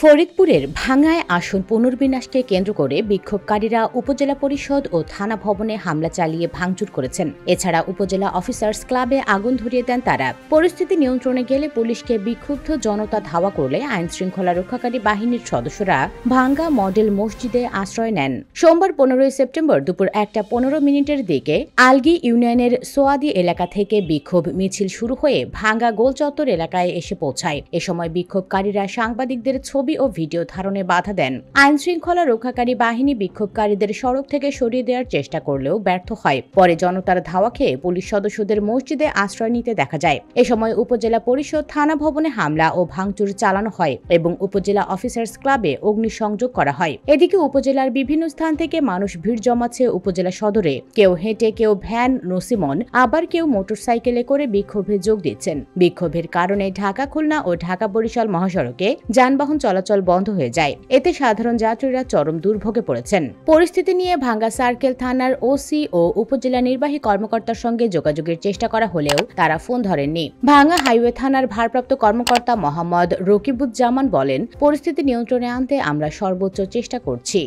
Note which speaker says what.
Speaker 1: ফরিদপুরের ভাঙ্গায় আসন পুনর্বিন্যাসকে কেন্দ্র করে বিক্ষোভকারীরা উপজেলা পরিষদ ও থানা ভবনে হামলা চালিয়ে ভাঙচুর করেছেন। এছাড়া উপজেলা অফিসার্স ক্লাবে আগুন ধরিয়ে দেন তারা। পরিস্থিতি নিয়ন্ত্রণে গেলে পুলিশকে বিক্ষুব্ধ জনতা ধাওয়া করলে আইন শৃঙ্খলা রক্ষাকারী বাহিনীর সদস্যরা ভাঙ্গা মডেল মসজিদে আশ্রয় নেন। সোমবার 15 সেপ্টেম্বর দুপুর 1:15 দিকে আলগি ইউনিয়নের সোয়াদি এলাকা থেকে বিক্ষোভ মিছিল শুরু হয়ে ভাঙ্গা গোলচত্বর এলাকায় এসে পৌঁছায়। এ সময় বিক্ষোভকারীরা সাংবাদিকদের ছবি ও ভিডিও ধারণে বাধা দেন। আইন শৃঙ্খলা রক্ষাকারী বাহিনী বিক্ষোভকারীদের সড়ক থেকে সরিয়ে দেওয়ার চেষ্টা করলেও ব্যর্থ হয়। পরে জনতার ধাওয়া খেয়ে পুলিশ সদস্যদের মসজিদে আশ্রয় নিতে দেখা যায়। এ সময় উপজেলা পরিষদ থানা ভবনে হামলা ও ভাঙচুর চালানো হয় এবং উপজেলা অফিসার্স ক্লাবে অগ্নিসংযোগ করা হয়। এদিকে উপজেলার বিভিন্ন স্থান থেকে মানুষ ভিড় জমাচ্ছে উপজেলা সদরে। কেউ হেঁটে, কেউ ভ্যান, নসিমন, আবার কেউ মোটরসাইকেলে করে বিক্ষোভে যোগ দিচ্ছেন। বিক্ষোভের কারণে ঢাকা খুলনা ও ঢাকা বরিশাল মহাসড়কে যানবাহন চলাচল বন্ধ হয়ে যায়। এতে সাধারণ যাত্রীরা চরম দুর্ভোগে পড়েছেন। পরিস্থিতি নিয়ে ভাঙ্গা সার্কেল থানার ওসি ও উপজেলা নির্বাহী কর্মকর্তার সঙ্গে যোগাযোগের চেষ্টা করা হলেও তারা ফোন ধরেননি। ভাঙ্গা হাইওয়ে থানার ভারপ্রাপ্ত কর্মকর্তা মোহাম্মদ রকিবুজ্জামান বলেন, পরিস্থিতি নিয়ন্ত্রণে আনতে আমরা সর্বোচ্চ চেষ্টা করছি।